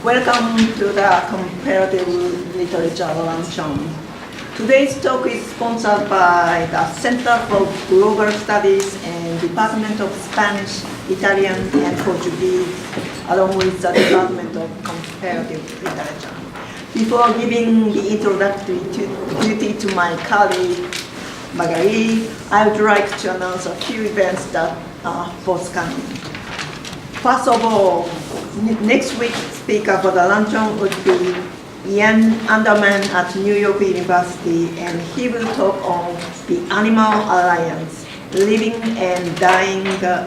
Welcome to the Comparative Literature Luncheon. Today's talk is sponsored by the Center for Global Studies and Department of Spanish, Italian, and Portuguese, along with the Department of Comparative Literature. Before giving the introductory duty to my colleague, Magali, I would like to announce a few events that are forthcoming. First of all, next week's speaker for the luncheon would be Ian Anderman at New York University, and he will talk on the Animal Alliance, Living and Dying the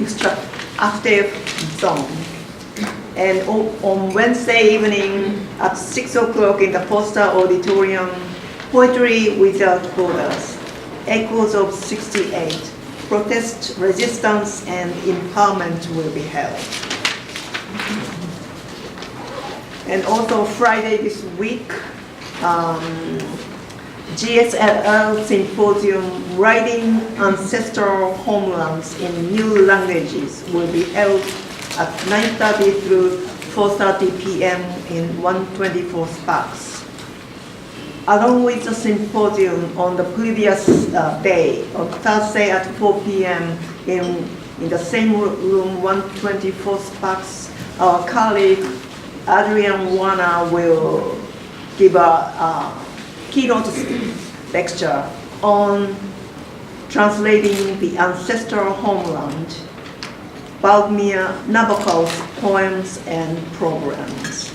extractive zone. And on Wednesday evening at 6 o'clock in the Foster Auditorium, Poetry Without Borders, Echoes of 68. Protest, resistance, and empowerment will be held. And also Friday this week, GSLL Symposium, Writing Ancestral Homelands in New Languages will be held at 9:30 through 4:30 p.m. in 124 Sparks. Along with the symposium on the previous day, on Thursday at 4 p.m. in the same room, 124 Sparks, our colleague Adrian Warner will give a keynote lecture on translating the ancestral homeland, Vladimir Nabokov's poems and programs.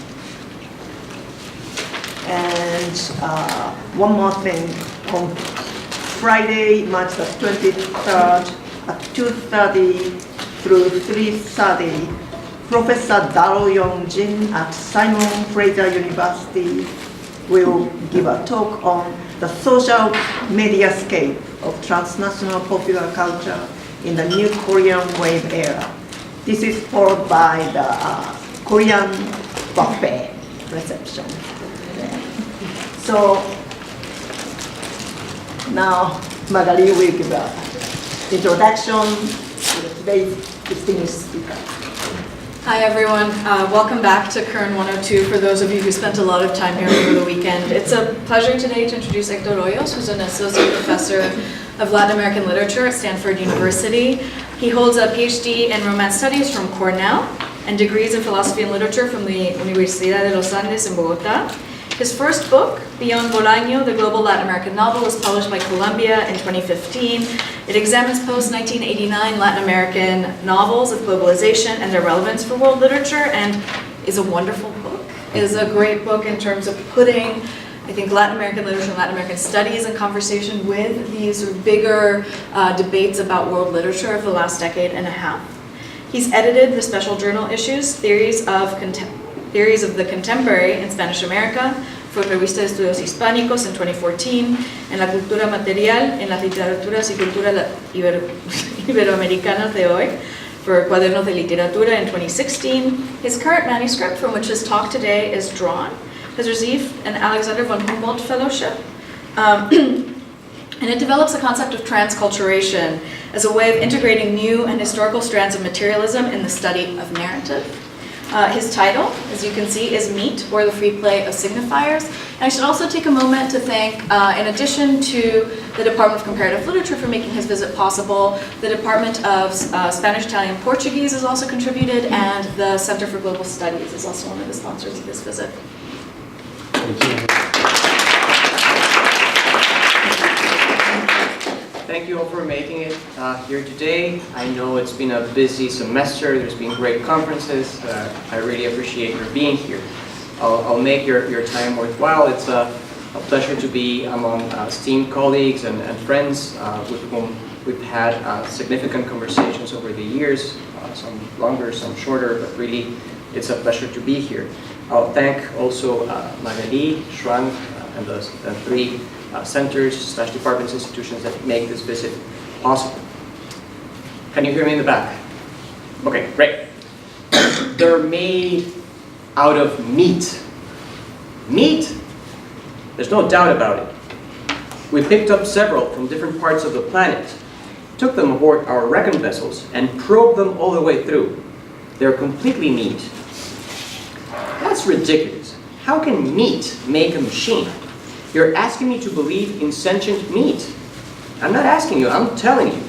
And one more thing, on Friday, March the 23rd at 2:30 through 3:30, Professor Daro Young-jin at Simon Fraser University will give a talk on the social mediascape of transnational popular culture in the new Korean wave era. This is followed by the Korean buffet reception. So now Magali will give an introduction to today's distinguished speaker. Hi everyone, welcome back to Kern 102 for those of you who spent a lot of time here over the weekend. It's a pleasure today to introduce Hector Hoyos, who's an associate professor of Latin American literature at Stanford University. He holds a PhD in Romance Studies from Cornell and degrees in philosophy and literature from the Universidad de los Andes in Bogotá. His first book, Beyond Bolaño, the Global Latin American Novel, was published by Columbia in 2015. It examines post-1989 Latin American novels of globalization and their relevance for world literature, and is a wonderful book. It is a great book in terms of putting, I think, Latin American literature and Latin American studies in conversation with these sort of bigger debates about world literature of the last decade and a half. He's edited the special journal issues, Theories of the Contemporary in Spanish America, for Revista de Estudios Hispánicos in 2014, en La Cultura Material en las Literaturas y Cultura Iberoamericanas de Hoy, for Cuadernos de Literatura in 2016. His current manuscript, from which his talk today is drawn, has received an Alexander von Humboldt Fellowship, and it develops the concept of transculturation as a way of integrating new and historical strands of materialism in the study of narrative. His title, as you can see, is Meet, or the Freeplay of Signifiers. And I should also take a moment to thank, in addition to the Department of Comparative Literature for making his visit possible, the Department of Spanish, Italian, Portuguese has also contributed, and the Center for Global Studies is also one of the sponsors of this visit. Thank you. Thank you all for making it here today. I know it's been a busy semester. There's been great conferences. I really appreciate your being here. I'll make your time worthwhile. It's a pleasure to be among esteemed colleagues and friends with whom we've had significant conversations over the years, some longer, some shorter, but really it's a pleasure to be here. I'll thank also Magali, Shuang, and the three centers, departments, institutions that make this visit possible. Can you hear me in the back? Okay, great. They're made out of meat. Meat? There's no doubt about it. We picked up several from different parts of the planet, took them aboard our reckon vessels, and probed them all the way through. they're completely meat. That's ridiculous. How can meat make a machine? You're asking me to believe in sentient meat. I'm not asking you, I'm telling you.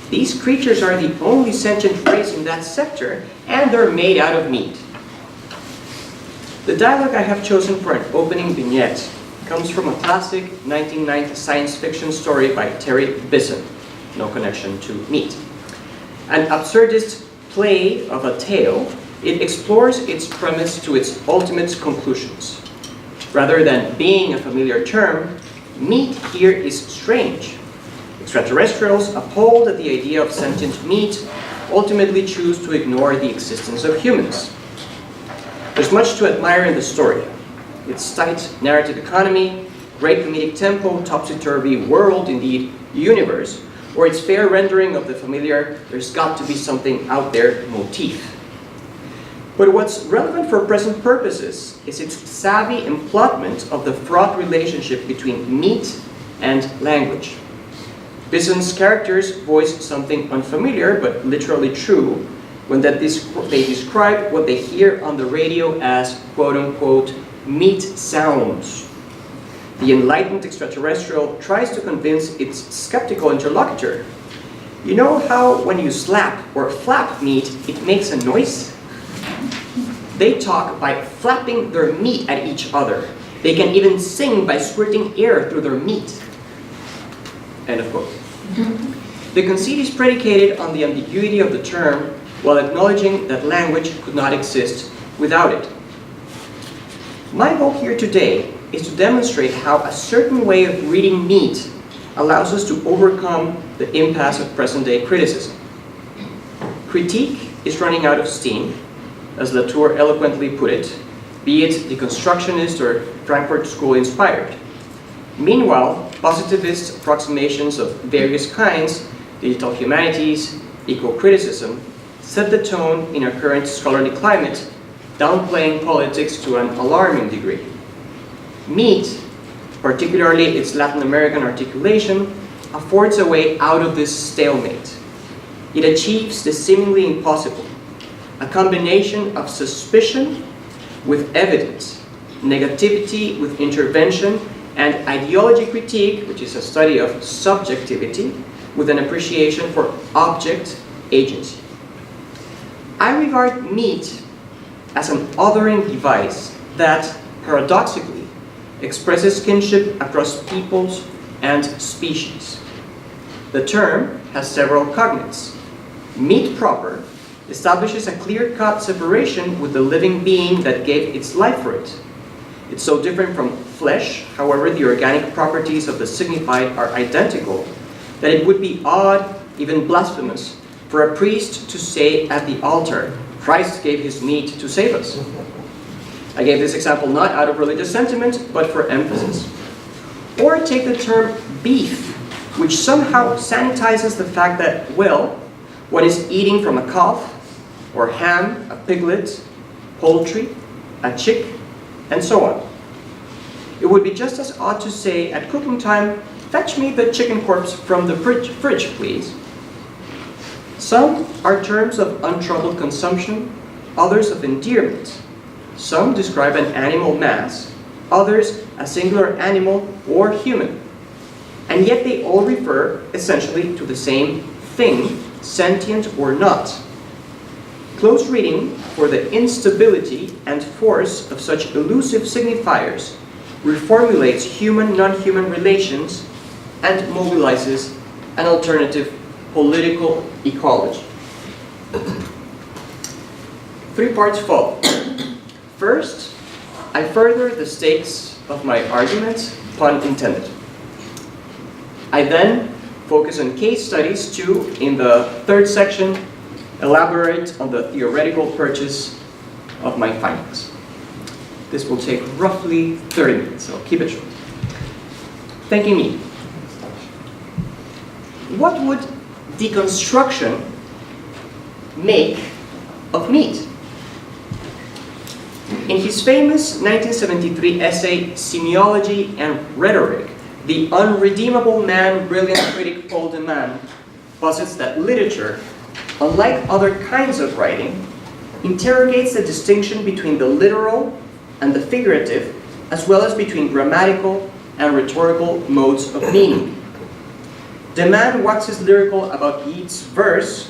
These creatures are the only sentient race in that sector, and they're made out of meat. The dialogue I have chosen for an opening vignette comes from a classic 1990 science fiction story by Terry Bisson, no connection to meat. An absurdist play of a tale, it explores its premise to its ultimate conclusions. Rather than being a familiar term, meat here is strange. Extraterrestrials, appalled at the idea of sentient meat, ultimately choose to ignore the existence of humans. There's much to admire in the story. Its tight narrative economy, great comedic tempo, topsy-turvy world, indeed universe, or its fair rendering of the familiar "there's got to be something out there" motif. But what's relevant for present purposes is its savvy emplotment of the fraught relationship between meat and language. Bisson's characters voice something unfamiliar but literally true when they describe what they hear on the radio as quote-unquote meat sounds. The enlightened extraterrestrial tries to convince its skeptical interlocutor. You know how when you slap or flap meat, it makes a noise? They talk by flapping their meat at each other. They can even sing by squirting air through their meat. End of quote. The conceit is predicated on the ambiguity of the term while acknowledging that language could not exist without it. My goal here today is to demonstrate how a certain way of reading meat allows us to overcome the impasse of present-day criticism. Critique is running out of steam, as Latour eloquently put it, be it deconstructionist or Frankfurt School inspired. Meanwhile, positivist approximations of various kinds, digital humanities, eco-criticism, set the tone in our current scholarly climate, downplaying politics to an alarming degree. Meat, particularly its Latin American articulation, affords a way out of this stalemate. It achieves the seemingly impossible, a combination of suspicion with evidence, negativity with intervention, and ideology critique, which is a study of subjectivity, with an appreciation for object agency. I regard meat as an othering device that, paradoxically, expresses kinship across peoples and species. The term has several cognates. Meat proper establishes a clear-cut separation with the living being that gave its life for it. It's so different from flesh, however the organic properties of the signified are identical, that it would be odd, even blasphemous, for a priest to say at the altar, "Christ gave his meat to save us." I gave this example not out of religious sentiment, but for emphasis. Or take the term beef, which somehow sanitizes the fact that, well, one is eating from a calf, or ham, a piglet, poultry, a chick, and so on. It would be just as odd to say at cooking time, "Fetch me the chicken corpse from the fridge, please." Some are terms of untroubled consumption, others of endearment. Some describe an animal mass, others a singular animal or human. And yet they all refer essentially to the same thing, sentient or not. Close reading for the instability and force of such elusive signifiers reformulates human-non-human relations and mobilizes an alternative political ecology. 3 parts follow. First, I further the stakes of my argument, pun intended. I then focus on case studies to, in the 3rd section, elaborate on the theoretical purchase of my findings. This will take roughly 30 minutes, so keep it short. Thanking me. What would deconstruction make of meat? In his famous 1973 essay, Semiology and Rhetoric, the unredeemable man, brilliant critic Paul Deman posits that literature, unlike other kinds of writing, interrogates the distinction between the literal and the figurative, as well as between grammatical and rhetorical modes of meaning. The man waxes lyrical about Yeats's verse,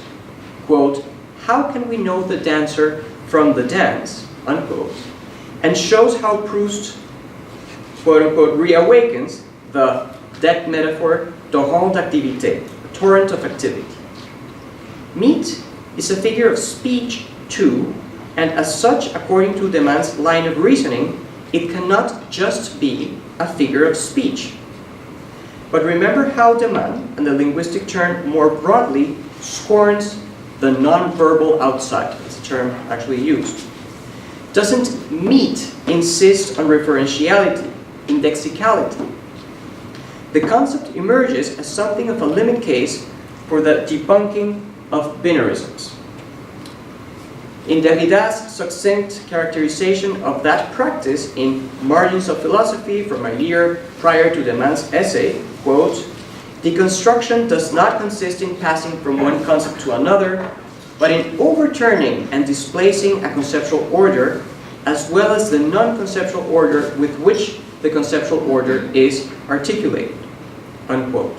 quote, "How can we know the dancer from the dance?" unquote, and shows how Proust, quote unquote, reawakens the deck metaphor, torrent d'activité, a torrent of activity. Meat is a figure of speech too, and as such, according to the man's line of reasoning, it cannot just be a figure of speech. But remember how the man, and the linguistic term more broadly, scorns the non-verbal outside. It's a term actually used. Doesn't meat insist on referentiality, indexicality? The concept emerges as something of a limit case for the debunking of binarisms. In Derrida's succinct characterization of that practice in Margins of Philosophy from a year prior to the man's essay, quote, "Deconstruction does not consist in passing from one concept to another, but in overturning and displacing a conceptual order, as well as the non-conceptual order with which the conceptual order is articulated," unquote.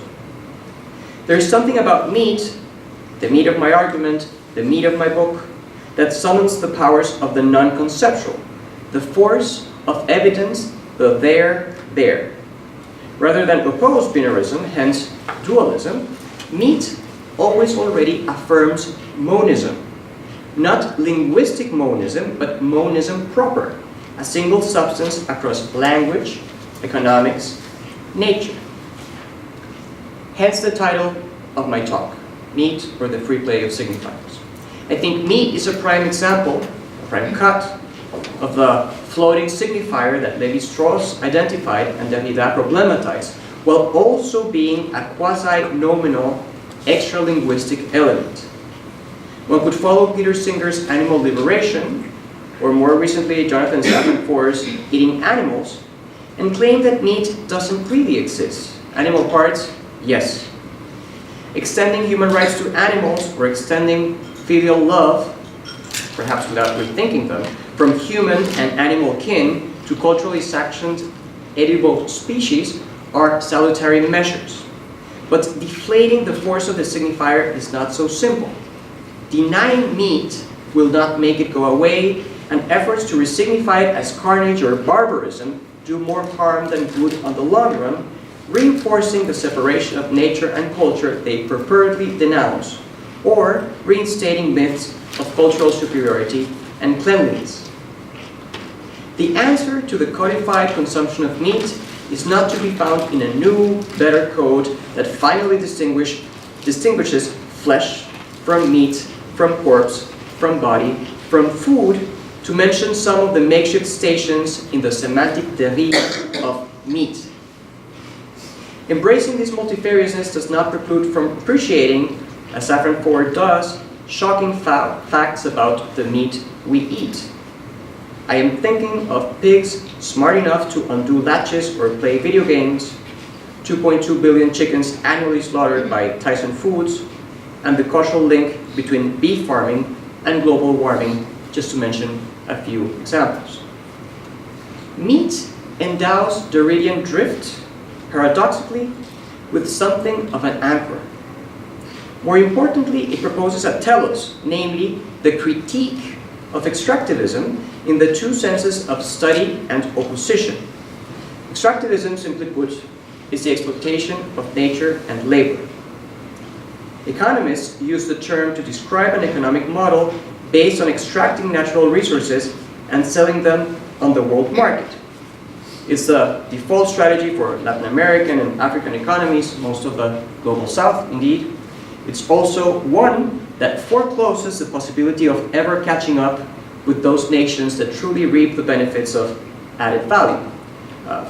There is something about meat, the meat of my argument, the meat of my book, that summons the powers of the non-conceptual, the force of evidence, the there. Rather than oppose binarism, hence dualism, meat always already affirms monism. Not linguistic monism, but monism proper, a single substance across language, economics, nature. Hence the title of my talk, Meat or the Freeplay of Signifiers. I think meat is a prime example, a prime cut, of the floating signifier that Lévi-Strauss identified and Derrida problematized, while also being a quasi-nominal extra-linguistic element. One could follow Peter Singer's Animal Liberation, or more recently Jonathan Safran Foer's Eating Animals, and claim that meat doesn't really exist. Animal parts, yes. Extending human rights to animals, or extending filial love, perhaps without rethinking them, from human and animal kin to culturally sanctioned edible species are salutary measures. But deflating the force of the signifier is not so simple. Denying meat will not make it go away, and efforts to resignify it as carnage or barbarism do more harm than good on the long run, reinforcing the separation of nature and culture they purportedly denounce, or reinstating myths of cultural superiority and cleanliness. The answer to the codified consumption of meat is not to be found in a new, better code that finally distinguishes flesh from meat, from corpse, from body, from food, to mention some of the makeshift stations in the semantic derive of meat. Embracing this multifariousness does not preclude from appreciating, as Safran Foer does, shocking facts about the meat we eat. I am thinking of pigs smart enough to undo latches or play video games, 2.2 billion chickens annually slaughtered by Tyson Foods, and the causal link between beef farming and global warming, just to mention a few examples. Meat endows Derridian drift, paradoxically, with something of an anchor. More importantly, it proposes a telos, namely the critique of extractivism in the two senses of study and opposition. Extractivism, simply put, is the exploitation of nature and labor. Economists use the term to describe an economic model based on extracting natural resources and selling them on the world market. It's the default strategy for Latin American and African economies, most of the global south, indeed. It's also one that forecloses the possibility of ever catching up with those nations that truly reap the benefits of added value.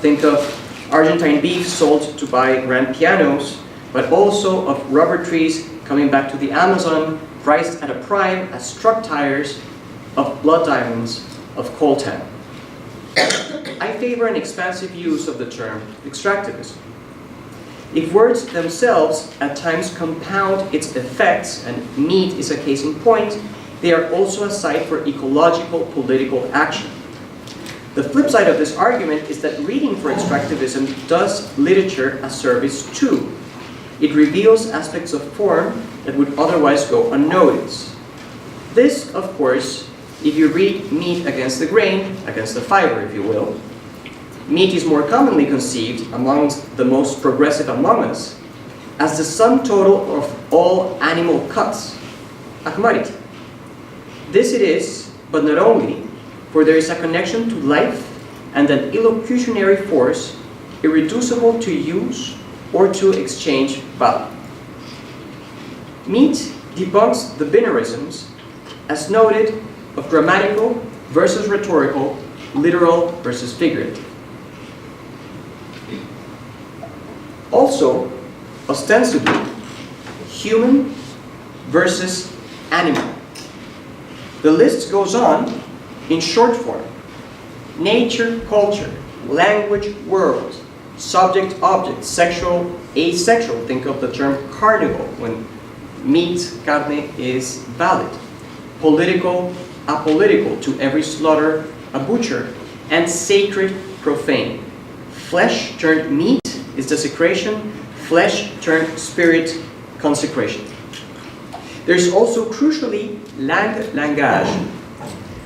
Think of Argentine beef sold to buy grand pianos, but also of rubber trees coming back to the Amazon, priced at a prime as truck tires, of blood diamonds, of coltan. I favor an expansive use of the term extractivism. If words themselves at times compound its effects, and meat is a case in point, they are also a site for ecological political action. The flip side of this argument is that reading for extractivism does literature a service too. It reveals aspects of form that would otherwise go unnoticed. This, of course, if you read meat against the grain, against the fiber, if you will. Meat is more commonly conceived amongst the most progressive among us as the sum total of all animal cuts, a commodity. This it is, but not only, for there is a connection to life and an illocutionary force irreducible to use or to exchange value. Meat debunks the binarisms, as noted, of grammatical versus rhetorical, literal versus figurative. Also, ostensibly, human versus animal. The list goes on in short form. Nature, culture, language, world, subject, object, sexual, asexual. Think of the term carnivore when meat, carne, is valid. Political, apolitical, to every slaughter, a butcher, and sacred, profane. Flesh turned meat is desecration, flesh turned spirit, consecration. There is also crucially langage.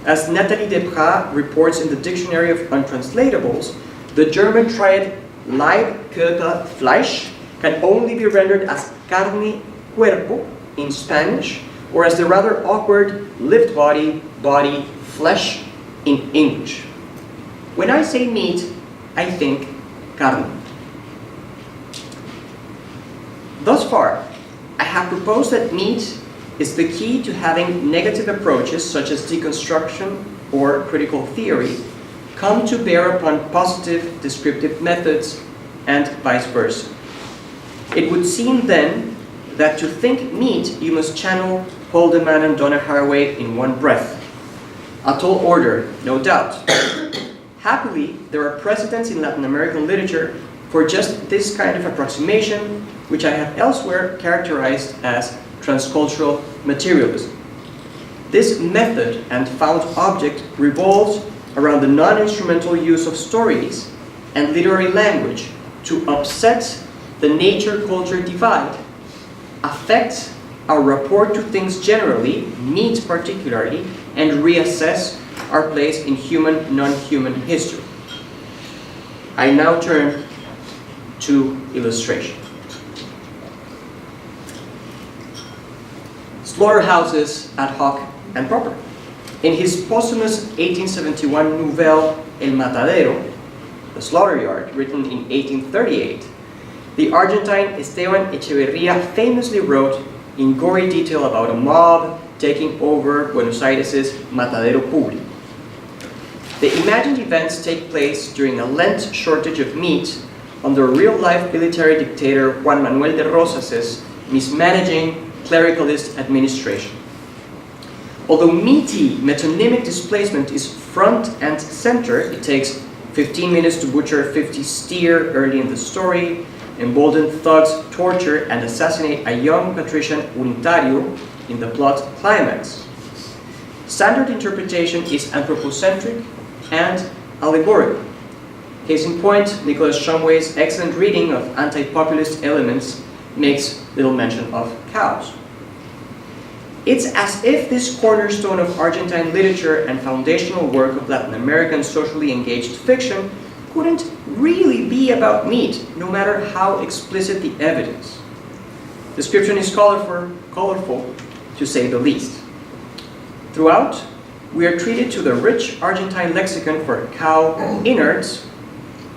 As Nathalie Deprat reports in the Dictionary of Untranslatables, the German triad Leib, Körper, Fleisch can only be rendered as carne, cuerpo in Spanish, or as the rather awkward lived body, body, flesh in English. When I say meat, I think carne. Thus far, I have proposed that meat is the key to having negative approaches such as deconstruction or critical theory come to bear upon positive descriptive methods and vice versa. It would seem then that to think meat you must channel Haldeman and Donna Haraway in one breath. A tall order, no doubt. Happily, there are precedents in Latin American literature for just this kind of approximation, which I have elsewhere characterized as transcultural materialism. This method and found object revolves around the non-instrumental use of stories and literary language to upset the nature-culture divide, affect our rapport to things generally, meat particularly, and reassess our place in human, non-human history. I now turn to illustration. Slaughterhouses ad hoc and proper. In his posthumous 1871 novel El Matadero, The Slaughter-Yard, written in 1838, the Argentine Esteban Echeverría famously wrote in gory detail about a mob taking over Buenos Aires' Matadero Público. The imagined events take place during a Lent shortage of meat under real-life military dictator Juan Manuel de Rosas' mismanaging clericalist administration. Although meaty metonymic displacement is front and center, it takes 15 minutes to butcher 50 steer early in the story, emboldened thugs torture and assassinate a young patrician unitario in the plot climax. Standard interpretation is anthropocentric and allegorical. Case in point, Nicholas Shumway's excellent reading of anti-populist elements makes little mention of cows. It's as if this cornerstone of Argentine literature and foundational work of Latin American socially engaged fiction couldn't really be about meat, no matter how explicit the evidence. Description is colorful, to say the least. Throughout, we are treated to the rich Argentine lexicon for cow innards,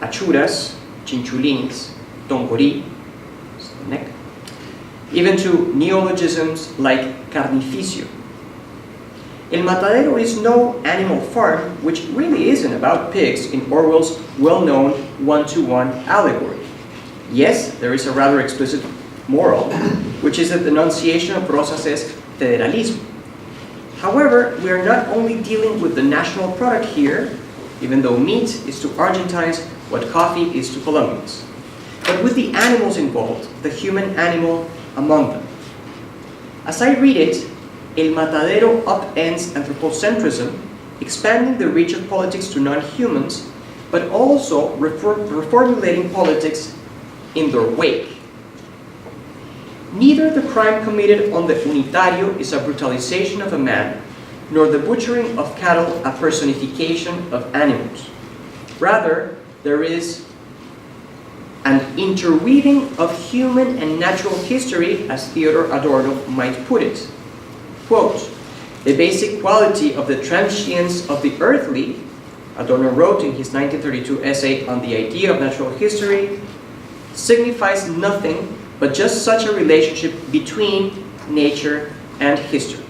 achuras, chinchulines, tongorí, neck, even to neologisms like carnificio. El Matadero is no animal farm, which really isn't about pigs in Orwell's well-known one-to-one allegory. Yes, there is a rather explicit moral, which is the denunciation of Rosas' federalismo. However, we are not only dealing with the national product here, even though meat is to Argentines what coffee is to Colombians, but with the animals involved, the human animal among them. As I read it, El Matadero upends anthropocentrism, expanding the reach of politics to non-humans, but also reformulating politics in their wake. Neither the crime committed on the Unitario is a brutalization of a man, nor the butchering of cattle a personification of animals. Rather, there is an interweaving of human and natural history, as Theodor Adorno might put it. Quote, the basic quality of the transience of the earthly, Adorno wrote in his 1932 essay on the idea of natural history, signifies nothing but just such a relationship between nature and history.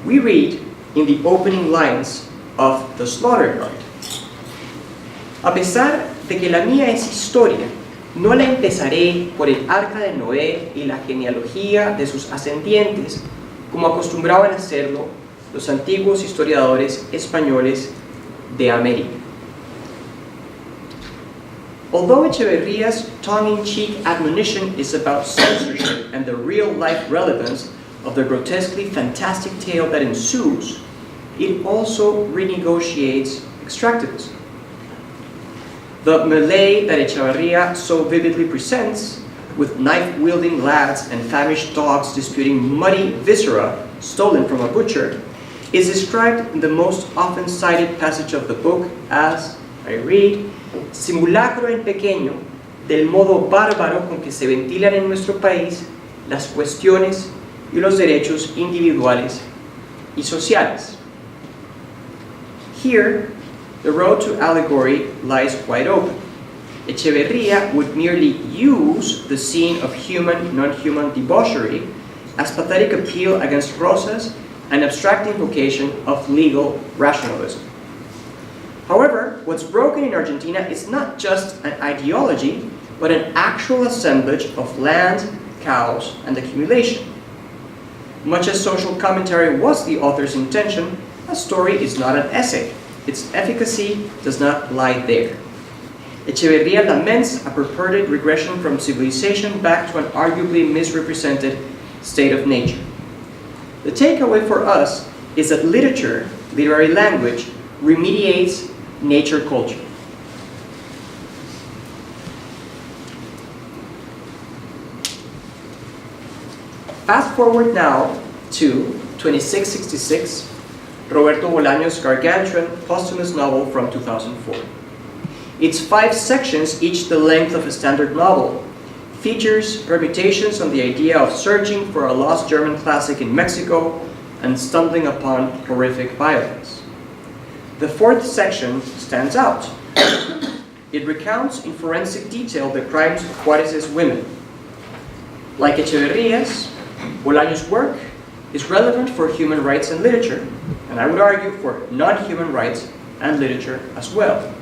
We read in the opening lines of The Slaughter Yard, a pesar de que la mía es historia, no la empezaré por el arca de Noé y la genealogía de sus ascendientes, como acostumbraban a hacerlo los antiguos historiadores españoles de América. Although Echeverría's tongue-in-cheek admonition is about censorship and the real-life relevance of the grotesquely fantastic tale that ensues, it also renegotiates extractivism. The melee that Echeverría so vividly presents, with knife-wielding lads and famished dogs disputing muddy viscera stolen from a butcher, is described in the most often cited passage of the book as, I read, simulacro en pequeño del modo bárbaro con que se ventilan en nuestro país las cuestiones y los derechos individuales y sociales. Here, the road to allegory lies wide open. Echeverría would merely use the scene of human, non-human debauchery as pathetic appeal against Rosas and abstract invocation of legal rationalism. However, what's broken in Argentina is not just an ideology, but an actual assemblage of land, cows, and accumulation. Much as social commentary was the author's intention, a story is not an essay. Its efficacy does not lie there. Echeverría laments a purported regression from civilization back to an arguably misrepresented state of nature. The takeaway for us is that literature, literary language, remediates nature culture. Fast forward now to 2666, Roberto Bolaños' gargantuan posthumous novel from 2004. Its 5 sections, each the length of a standard novel, features permutations on the idea of searching for a lost German classic in Mexico and stumbling upon horrific violence. The 4th section stands out. It recounts in forensic detail the crimes of Juárez's women. Like Echeverría's, Bolaños' work is relevant for human rights and literature, and I would argue for non-human rights and literature as well.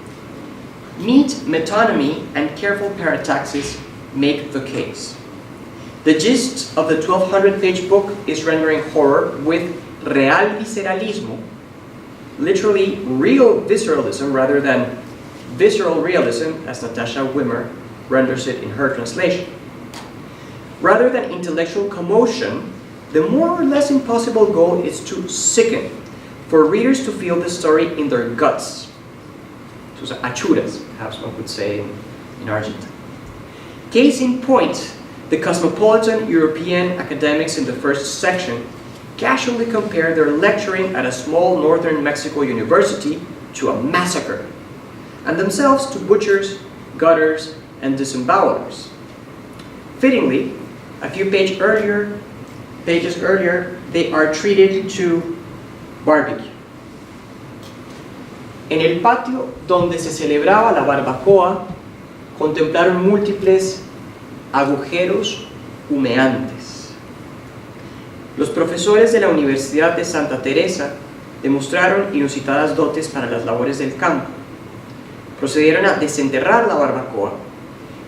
Neat metonymy and careful parataxis make the case. The gist of the 1200-page book is rendering horror with real visceralismo, literally real visceralism rather than visceral realism, as Natasha Wimmer renders it in her translation. Rather than intellectual commotion, the more or less impossible goal is to sicken, for readers to feel the story in their guts. Sus achuras, perhaps one would say in Argentina. Case in point, the cosmopolitan European academics in the first section casually compare their lecturing at a small northern Mexico university to a massacre, and themselves to butchers, gutters, and disembowelers. Fittingly, a few pages earlier, they are treated to barbecue. En el patio donde se celebraba la barbacoa, contemplaron múltiples agujeros humeantes. Los profesores de la Universidad de Santa Teresa demostraron inusitadas dotes para las labores del campo. Procedieron a desenterrar la barbacoa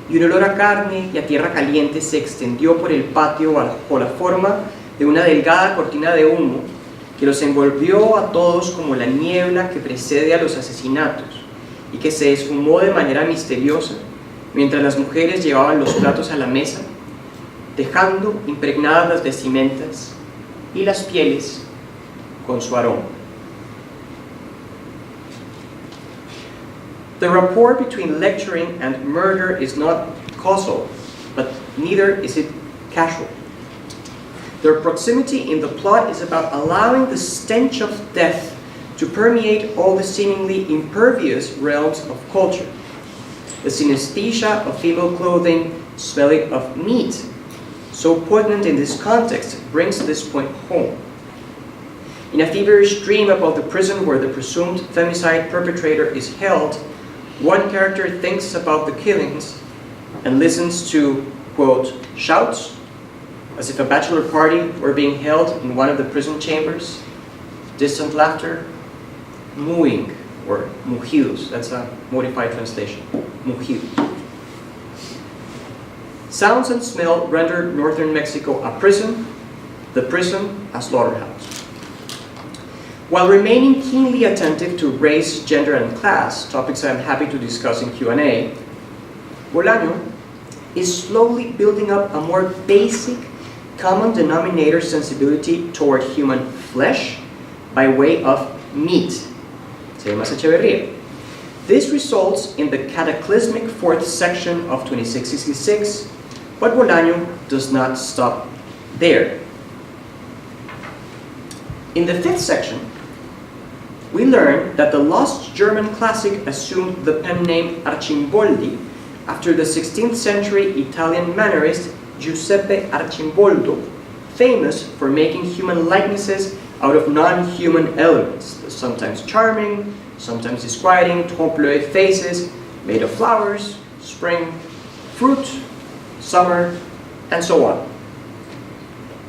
y un olor a carne y a tierra caliente se extendió por el patio bajo la forma de una delgada cortina de humo que los envolvió a todos como la niebla que precede a los asesinatos y que se esfumó de manera misteriosa mientras las mujeres llevaban los platos a la mesa, dejando impregnadas las vestimentas y las pieles con su aroma. The rapport between lecturing and murder is not causal, but neither is it casual. Their proximity in the plot is about allowing the stench of death to permeate all the seemingly impervious realms of culture. The synesthesia of female clothing smelling of meat, so poignant in this context, brings this point home. In a feverish dream about the prison where the presumed femicide perpetrator is held, one character thinks about the killings and listens to, quote, shouts, as if a bachelor party were being held in one of the prison chambers, distant laughter, mooing, or mugidos, that's a modified translation, mugido. Sounds and smell render northern Mexico a prison, the prison a slaughterhouse. While remaining keenly attentive to race, gender, and class, topics I am happy to discuss in Q&A, Bolaño is slowly building up a more basic common denominator sensibility toward human flesh by way of meat. Se llama Echeverría. This results in the cataclysmic fourth section of 2666, but Bolaño does not stop there. In the fifth section, we learn that the lost German classic assumed the pen name Arcimboldi after the 16th century Italian mannerist Giuseppe Arcimboldo, famous for making human likenesses out of non-human elements, the sometimes charming, sometimes disquieting trompe-l'oeil faces made of flowers, spring, fruit, summer, and so on.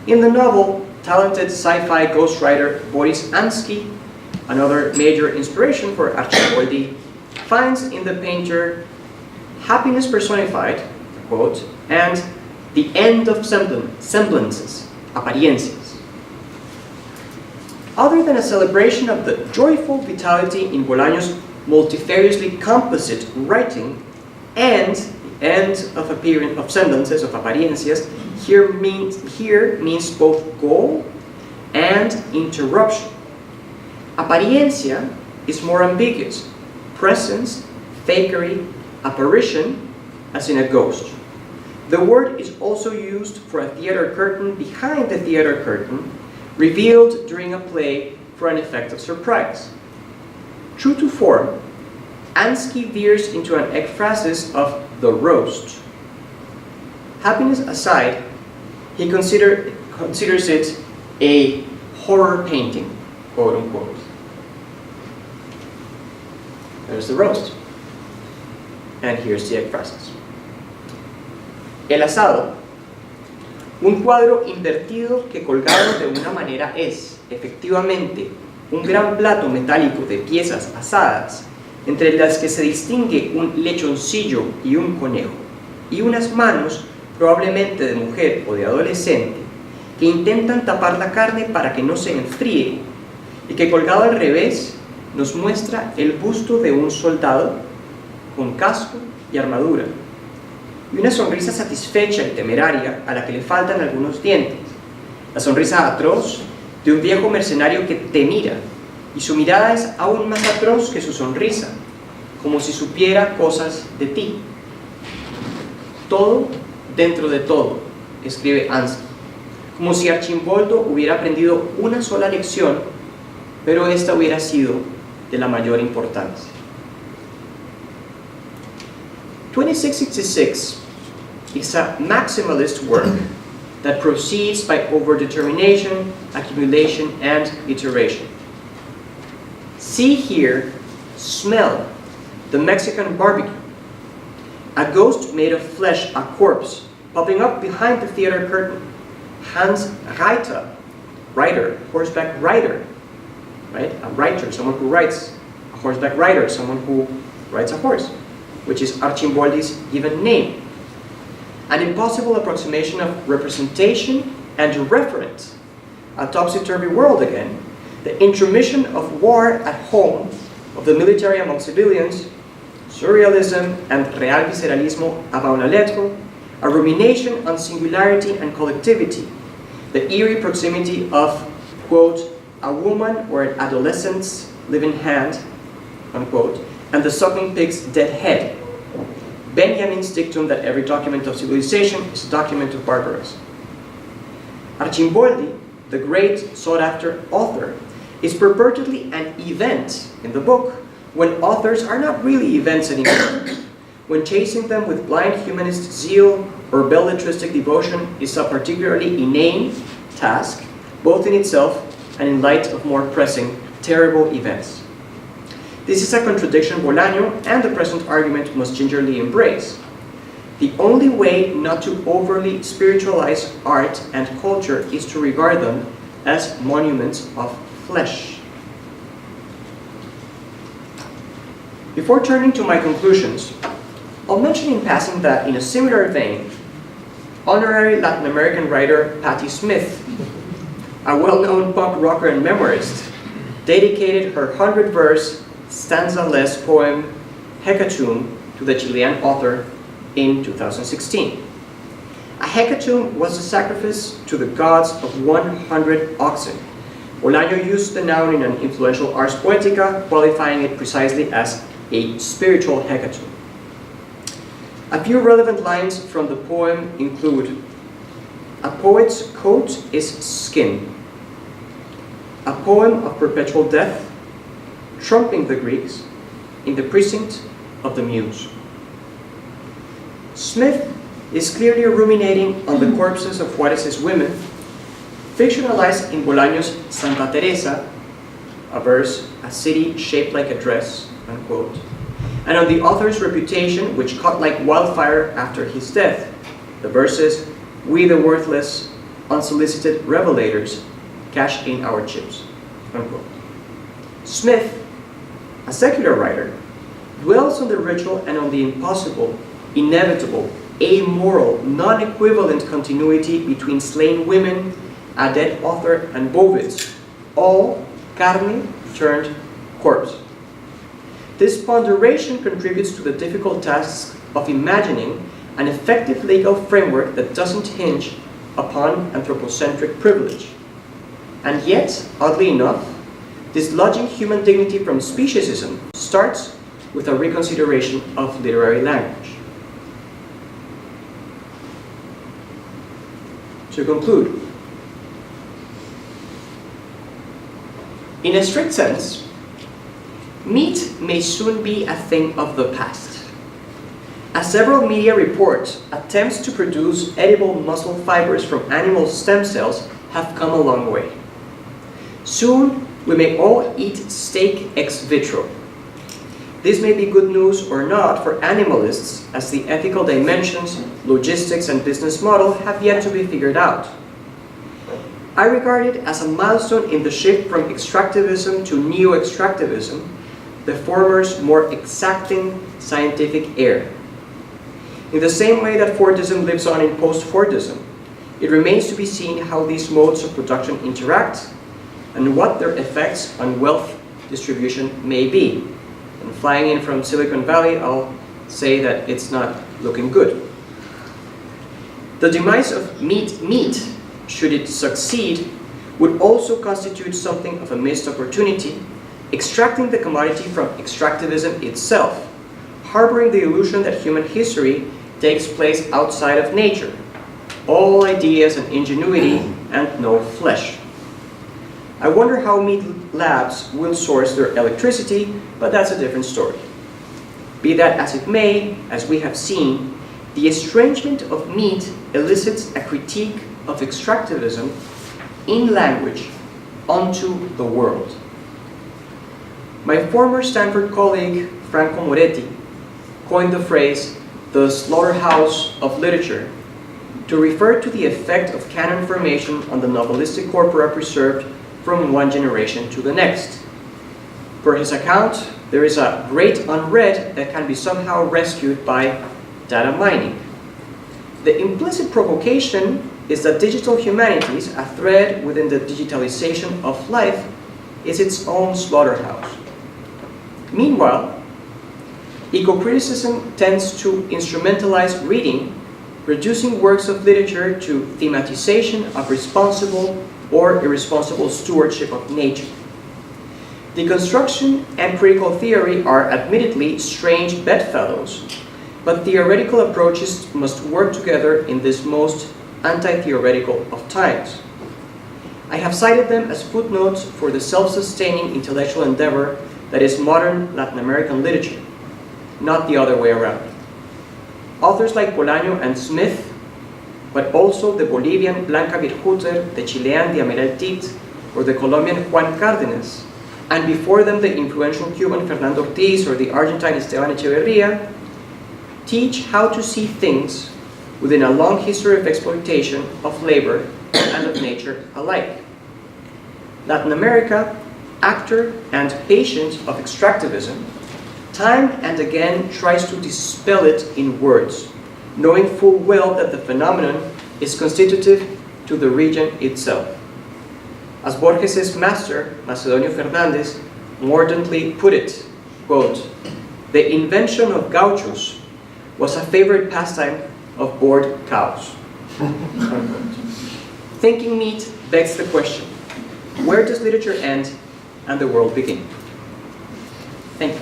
In the novel, talented sci-fi ghostwriter Boris Ansky, another major inspiration for Arcimboldi, finds in the painter happiness personified, quote, and the end of semblances, apariencias. Other than a celebration of the joyful vitality in Bolaño's multifariously composite writing and the end of semblances, of apariencias, here means both goal and interruption. Apariencia is more ambiguous, presence, fakery, apparition, as in a ghost. The word is also used for a theater curtain behind the theater curtain, revealed during a play for an effect of surprise. True to form, Ansky veers into an ekphrasis of the roast. Happiness aside, he considers it a horror painting, quote unquote. There's the roast. And here's the ekphrasis. El asado, un cuadro invertido que colgado de una manera es, efectivamente, un gran plato metálico de piezas asadas, entre las que se distingue un lechoncillo y un conejo, y unas manos, probablemente de mujer o de adolescente, que intentan tapar la carne para que no se enfríe, y que colgado al revés nos muestra el busto de un soldado con casco y armadura, y una sonrisa satisfecha y temeraria a la que le faltan algunos dientes, la sonrisa atroz de un viejo mercenario que te mira, y su mirada es aún más atroz que su sonrisa, como si supiera cosas de ti. Todo dentro de todo, escribe Ansky, como si Arcimboldo hubiera aprendido una sola lección, pero esta hubiera sido de la mayor importancia. 2666 is a maximalist work that proceeds by overdetermination, accumulation, and iteration. See, hear, smell the Mexican barbecue. A ghost made of flesh, a corpse, popping up behind the theater curtain. Hans Reiter, writer, horseback rider, right? A writer, someone who writes. A horseback rider, someone who rides a horse, which is Arcimboldi's given name. An impossible approximation of representation and reference. A topsy-turvy world again. The intromission of war at home, of the military among civilians, surrealism and real visceralismo avant la lettre, a rumination on singularity and collectivity, the eerie proximity of, quote, a woman or an adolescent's living hand, unquote, and the suckling pig's dead head. Benjamin's dictum that every document of civilization is a document of barbarism. Arcimboldi, the great sought-after author, is purportedly an event in the book when authors are not really events anymore. When chasing them with blind humanist zeal or belletristic devotion is a particularly inane task, both in itself and in light of more pressing, terrible events. This is a contradiction Bolaño and the present argument must gingerly embrace. The only way not to overly spiritualize art and culture is to regard them as monuments of flesh. Before turning to my conclusions, I'll mention in passing that in a similar vein, honorary Latin American writer Patti Smith, a well-known punk rocker and memoirist, dedicated her 100-verse, stanza-less poem Hecatomb to the Chilean author in 2016. A hecatomb was a sacrifice to the gods of 100 oxen. Bolaño used the noun in an influential Ars Poetica, qualifying it precisely as a spiritual hecatomb. A few relevant lines from the poem include: a poet's coat is skin, a poem of perpetual death, trumping the Greeks in the precinct of the Muse. Smith is clearly ruminating on the corpses of Juárez's women, fictionalized in Bolaño's Santa Teresa, a verse, a city shaped like a dress, unquote, and on the author's reputation, which caught like wildfire after his death, the verses, we the worthless, unsolicited revelators, cash in our chips, unquote. Smith, a secular writer, dwells on the ritual and on the impossible, inevitable, amoral, non-equivalent continuity between slain women, a dead author, and bovids, all carne turned corpse. This ponderation contributes to the difficult task of imagining an effective legal framework that doesn't hinge upon anthropocentric privilege. And yet, oddly enough, dislodging human dignity from speciesism starts with a reconsideration of literary language. To conclude, in a strict sense, meat may soon be a thing of the past. As several media report, attempts to produce edible muscle fibers from animal stem cells have come a long way. Soon, we may all eat steak ex vitro. This may be good news or not for animalists, as the ethical dimensions, logistics, and business model have yet to be figured out. I regard it as a milestone in the shift from extractivism to neo-extractivism, the former's more exacting scientific air. In the same way that Fordism lives on in post-Fordism, it remains to be seen how these modes of production interact and what their effects on wealth distribution may be. And flying in from Silicon Valley, I'll say that it's not looking good. The demise of meat, should it succeed, would also constitute something of a missed opportunity, extracting the commodity from extractivism itself, harboring the illusion that human history takes place outside of nature, all ideas and ingenuity and no flesh. I wonder how meat labs will source their electricity, but that's a different story. Be that as it may, as we have seen, the estrangement of meat elicits a critique of extractivism in language onto the world. My former Stanford colleague, Franco Moretti, coined the phrase, the slaughterhouse of literature, to refer to the effect of canon formation on the novelistic corpora preserved from one generation to the next. Per his account, there is a great unread that can be somehow rescued by data mining. The implicit provocation is that digital humanities, a thread within the digitalization of life, is its own slaughterhouse. Meanwhile, eco-criticism tends to instrumentalize reading reducing works of literature to thematization of responsible or irresponsible stewardship of nature. Deconstruction and critical theory are admittedly strange bedfellows, but theoretical approaches must work together in this most anti-theoretical of times. I have cited them as footnotes for the self-sustaining intellectual endeavor that is modern Latin American literature, not the other way around. Authors like Bolaño and Smith, but also the Bolivian Blanca Virjuter, the Chilean Diamel Tit, or the Colombian Juan Cárdenas, and before them the influential Cuban Fernando Ortiz or the Argentine Esteban Echeverría, teach how to see things within a long history of exploitation of labor and of nature alike. Latin America, actor and patient of extractivism, time and again tries to dispel it in words, knowing full well that the phenomenon is constitutive to the region itself. As Borges' master, Macedonio Fernández, mordantly put it, quote, "The invention of gauchos was a favorite pastime of bored cows." Thinking meat begs the question, where does literature end and the world begin? Thank you.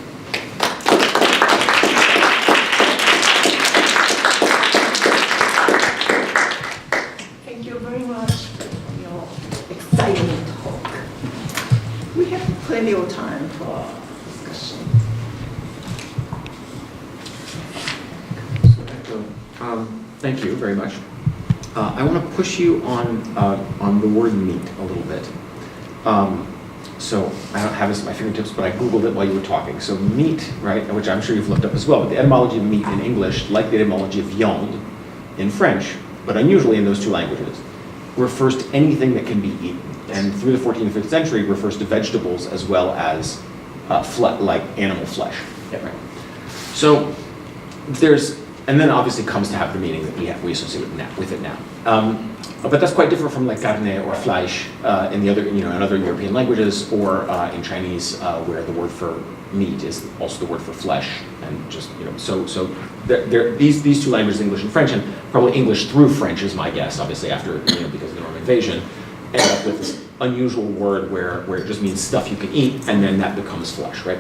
Thank you very much for your exciting talk. We have plenty of time for discussion. Thank you very much. I want to push you on the word meat a little bit. So I don't have this at my fingertips, but I Googled it while you were talking. So meat, right, which I'm sure you've looked up as well, but the etymology of meat in English, like the etymology of viande in French, but unusually in those two languages, refers to anything that can be eaten. And through the 14th and 15th century, refers to vegetables as well as like animal flesh. Yeah. Right. So there's, and then obviously comes to have the meaning that we associate with it now. But that's quite different from like carne or Fleisch in the other, in other European languages, or in Chinese, where the word for meat is also the word for flesh, and just so these two languages, English and French, and probably English through French is my guess, obviously after because of the Norman invasion, end up with this unusual word where it just means stuff you can eat, and then that becomes flesh, right?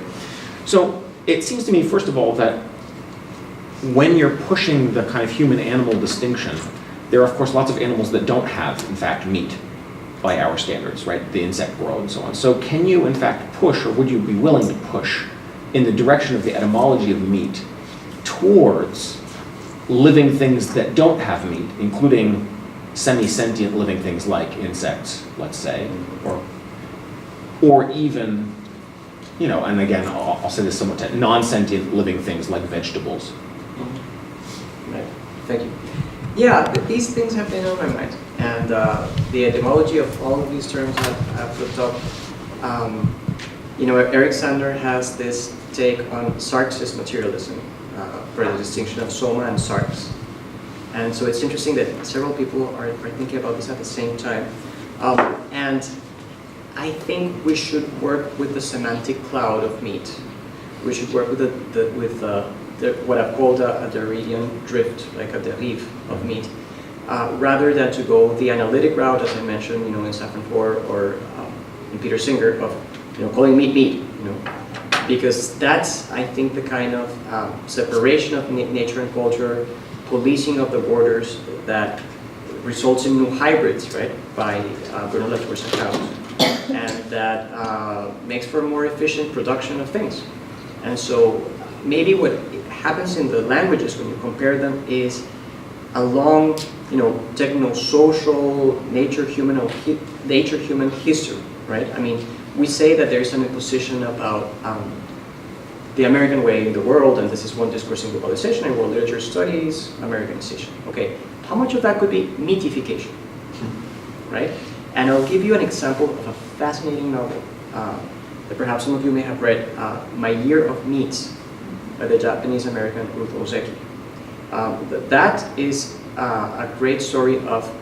So it seems to me, first of all, that when you're pushing the kind of human-animal distinction, there are, of course, lots of animals that don't have, in fact, meat by our standards, right? The insect world and so on. So can you, in fact, push, or would you be willing to push in the direction of the etymology of meat towards living things that don't have meat, including semi-sentient living things like insects, let's say, or even, and again, I'll say this somewhat, non-sentient living things like vegetables. Right. Thank you. Yeah, these things have been on my mind, and the etymology of all of these terms I've looked up. Eric Sander has this take on Sarkism materialism for the distinction of soma and sarx. And so it's interesting that several people are thinking about this at the same time. And I think we should work with the semantic cloud of meat. We should work with what I've called a Derridian drift, like a derive of meat, rather than to go the analytic route, as I mentioned, in Saffron 4 or in Peter Singer, of calling meat, because that's, I think, the kind of separation of nature and culture, policing of the borders that results in new hybrids, right, by Bruno Latour's account, and that makes for a more efficient production of things. And so maybe what happens in the languages when you compare them is a long, techno-social, nature-human history, right? I mean, we say that there's an imposition about the American way in the world, and this is one discourse in globalization and world literature studies, Americanization. Okay, how much of that could be meatification, right? And I'll give you an example of a fascinating novel that perhaps some of you may have read, My Year of Meats, by the Japanese-American Ruth Ozeki. That is a great story of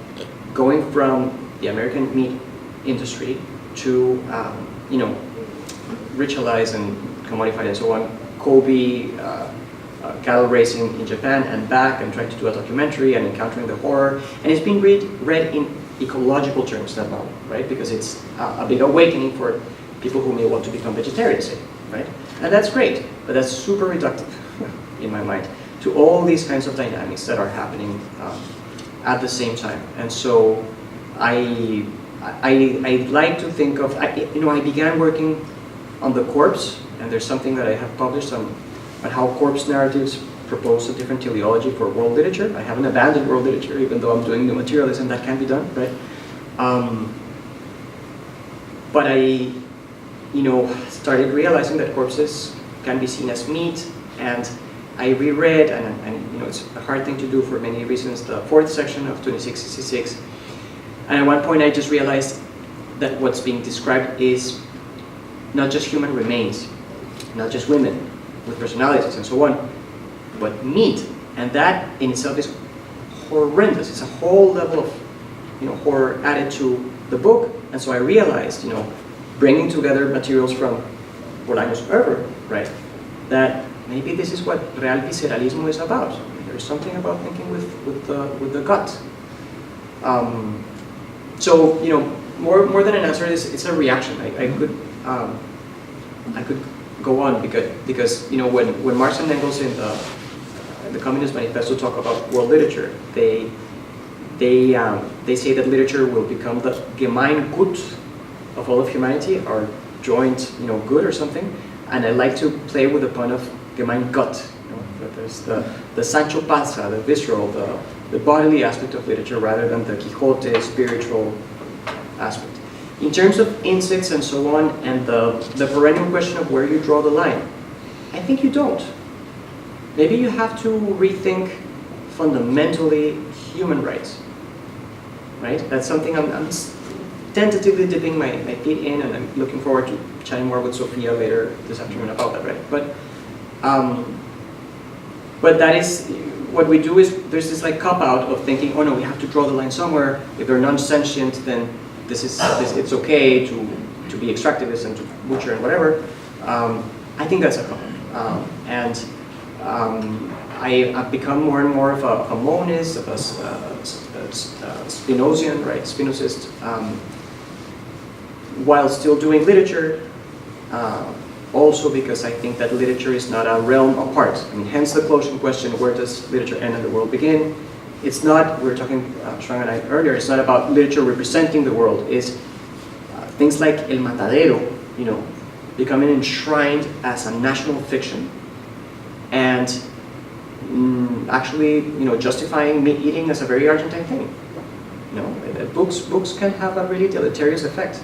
going from the American meat industry to, ritualized and commodified and so on, Kobe, cattle racing in Japan and back, and trying to do a documentary and encountering the horror. And it's been read in ecological terms, that novel, right? Because it's a big awakening for people who may want to become vegetarians, say, right? And that's great, but that's super reductive in my mind to all these kinds of dynamics that are happening at the same time. And so I like to think of, I began working on the corpse, and there's something that I have published on how corpse narratives propose a different teleology for world literature. I haven't abandoned world literature, even though I'm doing new materialism, that can be done, right? But I, started realizing that corpses can be seen as meat, and I reread, and it's a hard thing to do for many reasons, the fourth section of 2666. And at one point I just realized that what's being described is not just human remains, not just women with personalities and so on, but meat. And that in itself is horrendous. It's a whole level of horror added to the book. And so I realized, bringing together materials from Bolaño's oeuvre, right, that maybe this is what real visceralismo is about. There's something about thinking with the gut. So more than an answer, it's a reaction. I could go on because when Marx and Engels in the Communist Manifesto talk about world literature, they say that literature will become the Gemeingut of all of humanity, or joint good or something. And I like to play with the pun of Gemeingut. That there's the Sancho Panza, the visceral, the bodily aspect of literature, rather than the Quixote spiritual aspect. In terms of insects and so on, and the perennial question of where you draw the line, I think you don't. Maybe you have to rethink fundamentally human rights, right? That's something I'm tentatively dipping my feet in, and I'm looking forward to chatting more with Sophia later this afternoon about that, right? But that is, what we do is, there's this cop-out of thinking, oh no, we have to draw the line somewhere. If they're non-sentient, then it's okay to be extractivist and to butcher and whatever. I think that's a cop-out. I've become more and more of a monist, of a Spinozian, right, Spinozist, while still doing literature. Also because I think that literature is not a realm apart. Hence the closing question, where does literature end and the world begin? It's not, we were talking, Shuang and I earlier, it's not about literature representing the world. It's things like El Matadero, becoming enshrined as a national fiction, and actually, justifying meat eating as a very Argentine thing. Books can have a really deleterious effect.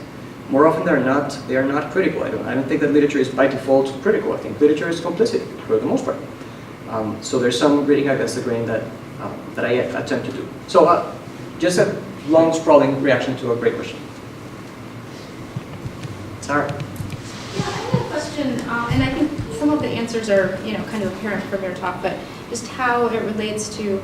More often they are not critical. I don't think that literature is by default critical. I think literature is complicit for the most part. So there's some reading against the grain that I attempt to do. So just a long sprawling reaction to a great question. Sarah. Yeah, I have a question, and I think some of the answers are kind of apparent from your talk, but just how it relates to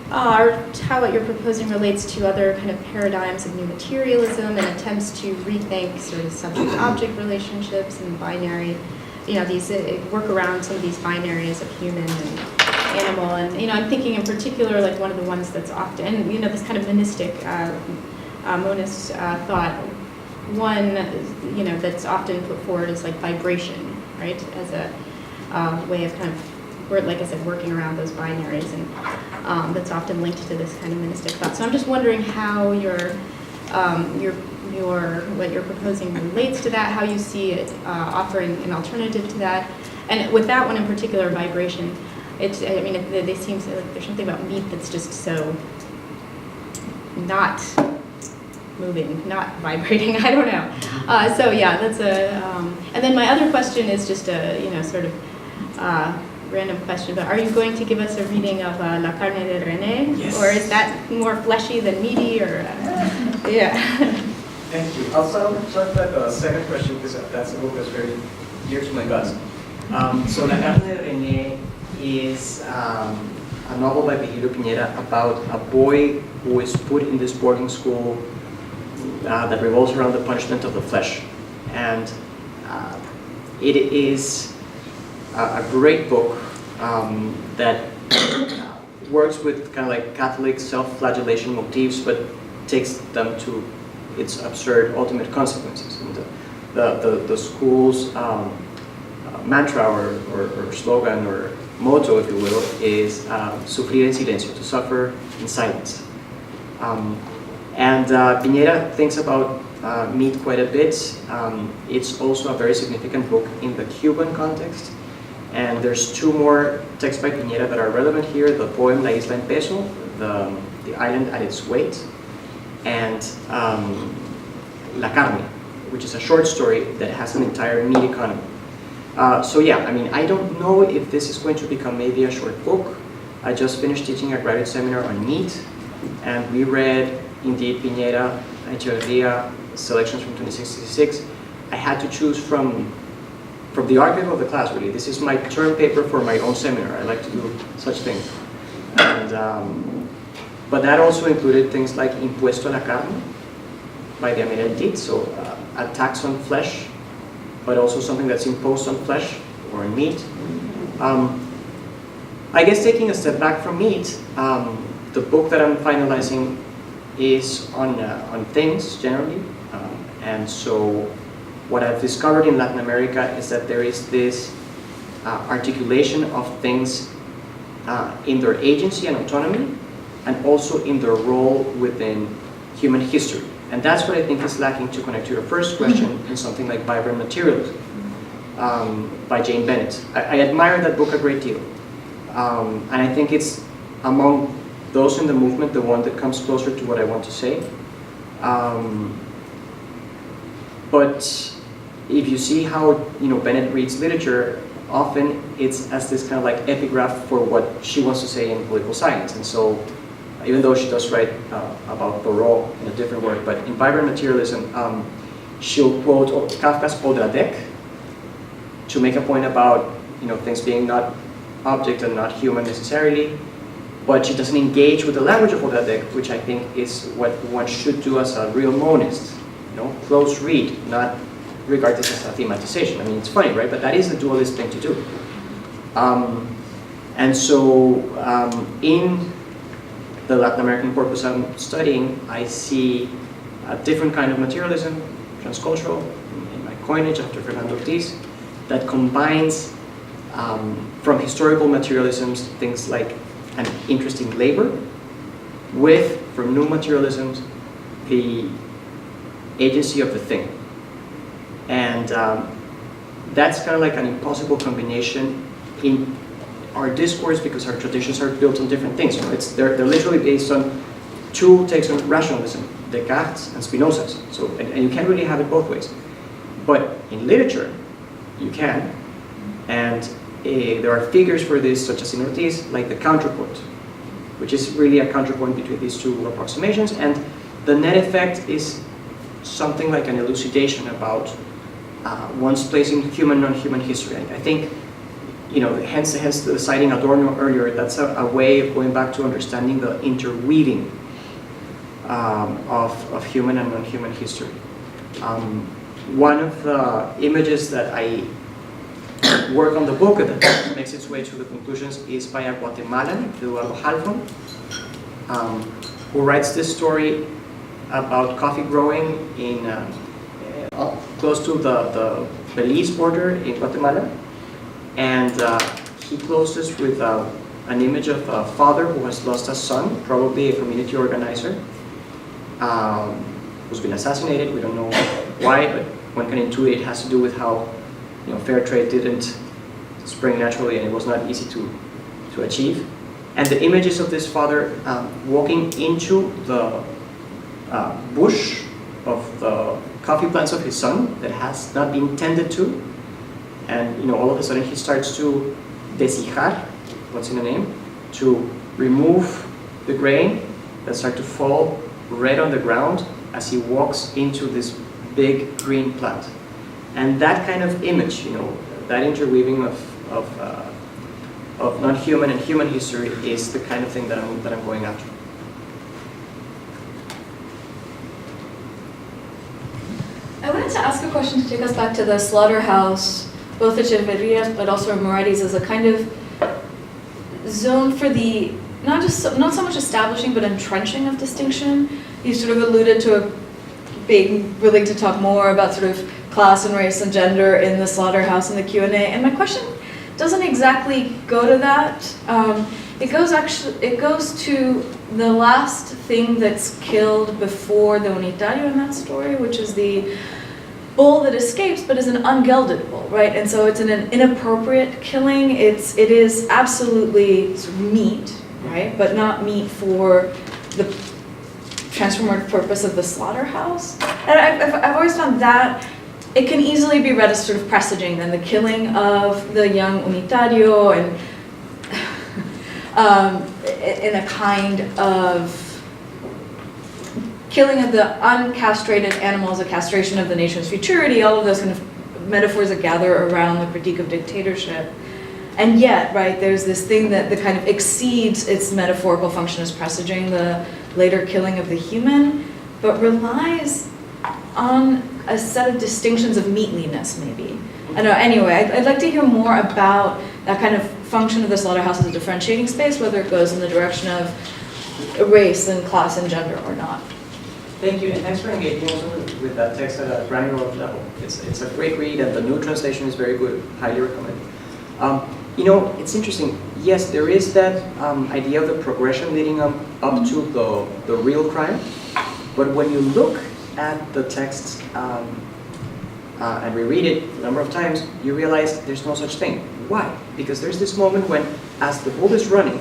or how what you're proposing relates to other kind of paradigms of new materialism and attempts to rethink sort of subject-object relationships and binary, these work around some of these binaries of human and animal. And I'm thinking in particular, one of the ones that's often, this kind of monistic, monist thought. One, that's often put forward is vibration, right, as a way of kind of, like I said, working around those binaries, and that's often linked to this kind of monistic thought. So I'm just wondering how what you're proposing relates to that, how you see it offering an alternative to that, and with that one in particular, vibration. They seem like there's something about meat that's just so not moving, not vibrating. I don't know. So yeah, that's and then my other question is just a sort of random question, but are you going to give us a reading of La Carne de René? Yes. Or is that more fleshy than meaty, or yeah? Thank you. I'll start with the second question, because that's a book that's very dear to my guts. So La Carne de René is a novel by Vigilio Piñera about a boy who is put in this boarding school that revolves around the punishment of the flesh. And it is a great book that works with kind of like Catholic self-flagellation motifs, but takes them to its absurd ultimate consequences. And the school's mantra or slogan or motto, if you will, is sufrir en silencio, to suffer in silence. Piñera thinks about meat quite a bit. It's also a very significant book in the Cuban context. And there's two more texts by Piñera that are relevant here: the poem La Isla en Peso, the island at its weight, and La Carne, which is a short story that has an entire meat economy. So yeah, I mean, I don't know if this is going to become maybe a short book. I just finished teaching a graduate seminar on meat, and we read, indeed, Piñera, Echeverria, selections from 2066. I had to choose from the archive of the class, really. This is my term paper for my own seminar. I like to do such things. And, but that also included things like Impuesto a la Carne by the Amiral, so a tax on flesh, but also something that's imposed on flesh or on meat. I guess taking a step back from meat, the book that I'm finalizing is on things generally, and so what I've discovered in Latin America is that there is this articulation of things in their agency and autonomy, and also in their role within human history. And that's what I think is lacking, to connect to your first question, in something like Vibrant Materialism by Jane Bennett. I admire that book a great deal. And I think it's, among those in the movement, the one that comes closer to what I want to say. But if you see how Bennett reads literature, often it's as this kind of like epigraph for what she wants to say in political science. And so, even though she does write about Thoreau in a different work, but in Vibrant Materialism, she'll quote Kafka's Odradek to make a point about things being not object and not human necessarily, but she doesn't engage with the language of Odradek, which I think is what one should do as a real monist. Close read, not regard this as a thematization. I mean, it's funny, right? But that is the dualist thing to do. And so, in the Latin American corpus I'm studying, I see a different kind of materialism, transcultural, in my coinage after Fernando Ortiz, that combines from historical materialisms things like an interest in labor with, from new materialisms, the agency of the thing. And that's kind of like an impossible combination in our discourse, because our traditions are built on different things. They're literally based on two takes on rationalism, Descartes and Spinoza's. So, and you can't really have it both ways. But in literature, you can. And there are figures for this, such as in Ortiz, like the counterpoint, which is really a counterpoint between these two approximations. And the net effect is something like an elucidation about one's place in human, non-human history. I think, hence the citing Adorno earlier, that's a way of going back to understanding the interweaving of human and non-human history. One of the images that I work on the book that makes its way to the conclusions is by a Guatemalan, Eduardo Halfon, who writes this story about coffee growing in close to the Belize border in Guatemala. And he closes with an image of a father who has lost a son, probably a community organizer, who's been assassinated. We don't know why, but one can intuit it has to do with how fair trade didn't spring naturally, and it was not easy to achieve. And the images of this father walking into the bush of the coffee plants of his son that has not been tended to, and all of a sudden he starts to deshijar, what's in the name, to remove the grain that start to fall red on the ground as he walks into this big green plant. And that kind of image, that interweaving of non-human and human history is the kind of thing that I'm going after. I wanted to ask a question to take us back to the slaughterhouse, both Echeverria's but also Moretti's, as a kind of zone for the, not so much establishing, but entrenching of distinction. You sort of alluded to being willing to talk more about sort of class and race and gender in the slaughterhouse and the Q&A. And my question doesn't exactly go to that. It goes to the last thing that's killed before the unitario in that story, which is the bull that escapes, but is an ungelded bull, right? And so it's an inappropriate killing. It is absolutely sort of meat, right? But not meat for the transformative purpose of the slaughterhouse. And I've always found that it can easily be read as sort of presaging then the killing of the young unitario and in a kind of killing of the uncastrated animals, a castration of the nation's futurity, all of those kind of metaphors that gather around the critique of dictatorship. And yet, right, there's this thing that kind of exceeds its metaphorical function as presaging the later killing of the human, but relies on a set of distinctions of meatliness, maybe. I don't know, anyway, I'd like to hear more about that kind of function of the slaughterhouse as a differentiating space, whether it goes in the direction of race and class and gender or not. Thank you, and thanks for engaging also with that text at a granular level. It's a great read, and the new translation is very good. Highly recommend. You know, it's interesting. Yes, there is that idea of the progression leading up to the real crime, but when you look at the text and reread it a number of times, you realize there's no such thing. Why? Because there's this moment when, as the bull is running,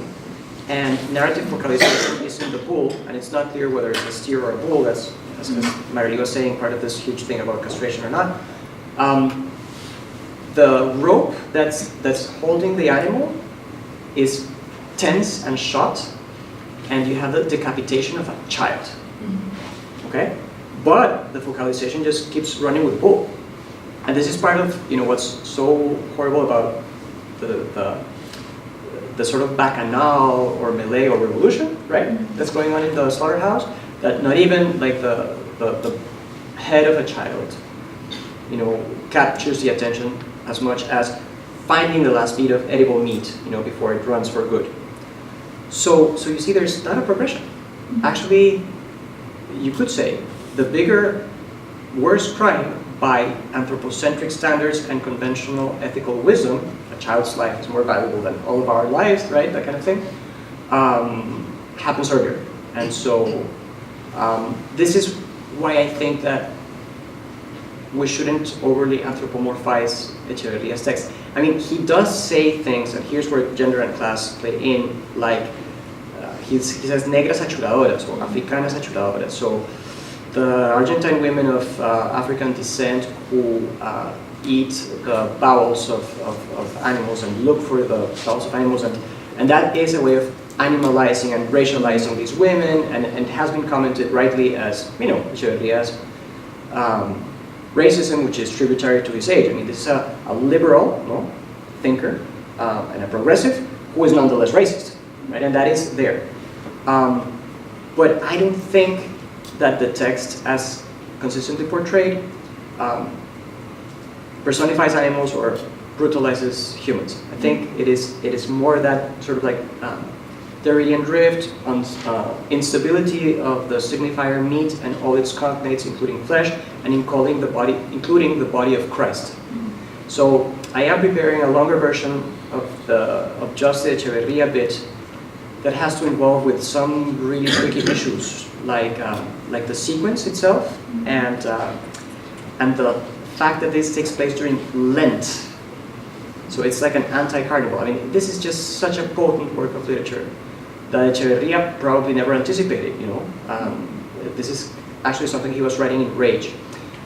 and narrative focalization is in the bull, and it's not clear whether it's a steer or a bull, as Marilee was saying, part of this huge thing about castration or not. The rope that's holding the animal is tense and shot, and you have the decapitation of a child. Okay? But the focalization just keeps running with bull. And this is part of what's so horrible about the sort of bacchanal or melee or revolution, right? That's going on in the slaughterhouse, that not even like the head of a child, captures the attention as much as finding the last bit of edible meat, before it runs for good. So you see, there's not a progression. Actually, you could say the bigger, worse crime by anthropocentric standards and conventional ethical wisdom, a child's life is more valuable than all of our lives, right? That kind of thing, happens earlier. And so this is why I think that we shouldn't overly anthropomorphize Echeverria's text. I mean, he does say things, and here's where gender and class play in, like he says negras achuradoras or africanas achuradoras. So the Argentine women of African descent who eat the bowels of animals and look for the bowels of animals, and that is a way of animalizing and racializing these women, and has been commented rightly as, Echeverria's racism, which is tributary to his age. I mean, this is a liberal thinker and a progressive who is nonetheless racist, right? And that is there. But I don't think that the text, as consistently portrayed, personifies animals or brutalizes humans. I think it is more that sort of like Derridian drift on instability of the signifier meat and all its cognates, including flesh, and including the body of Christ. So I am preparing a longer version of just the Echeverria bit that has to involve with some really tricky issues, like the sequence itself, and the fact that this takes place during Lent. So it's like an anti-carnival. I mean, this is just such a potent work of literature that Echeverria probably never anticipated, This is actually something he was writing in rage.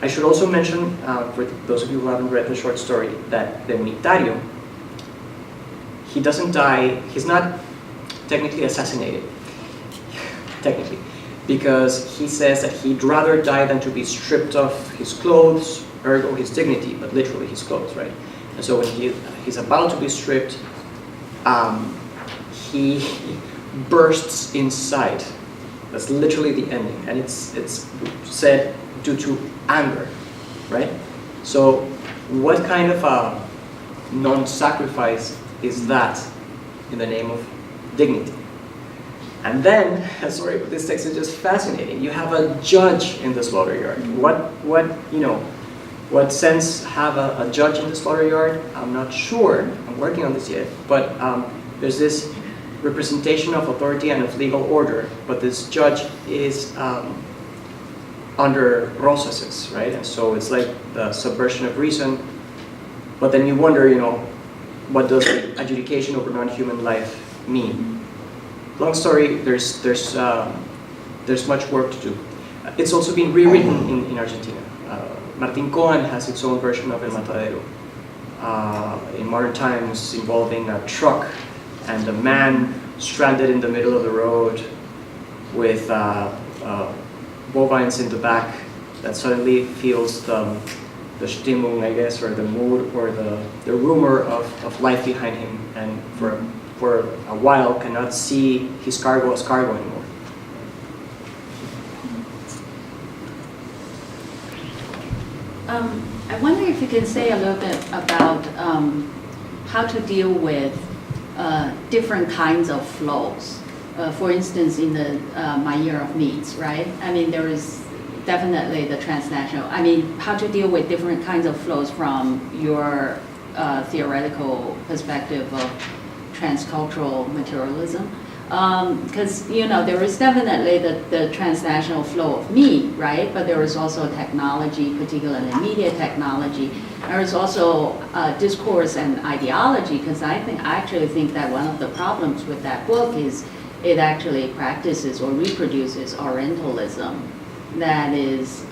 I should also mention, for those of you who haven't read the short story, that the unitario, he doesn't die, he's not technically assassinated, technically, because he says that he'd rather die than to be stripped of his clothes, ergo his dignity, but literally his clothes, right? And so when he's about to be stripped, he bursts inside. That's literally the ending, and it's said due to anger, right? So what kind of a non-sacrifice is that in the name of dignity. And then, sorry, but this text is just fascinating. You have a judge in the slaughter yard. What sense have a judge in the slaughter yard? I'm not sure. I'm working on this yet. But there's this representation of authority and of legal order. But this judge is under processes, right? And so it's like the subversion of reason. But then you wonder, what does adjudication over non-human life mean? Long story, there's much work to do. It's also been rewritten in Argentina. Martín Cohen has its own version of El Matadero. In modern times, involving a truck and a man stranded in the middle of the road with bovines in the back that suddenly feels the Stimmung, I guess, or the mood, or the rumor of life behind him, and for a while cannot see his cargo as cargo anymore. I wonder if you can say a little bit about how to deal with different kinds of flows. For instance, in the My Year of Meats, right? I mean, there is definitely the transnational. I mean, how to deal with different kinds of flows from your theoretical perspective of transcultural materialism. Because, there is definitely the transnational flow of meat, right? But there is also technology, particularly media technology. There is also discourse and ideology, because I actually think that one of the problems with that book is it actually practices or reproduces Orientalism that is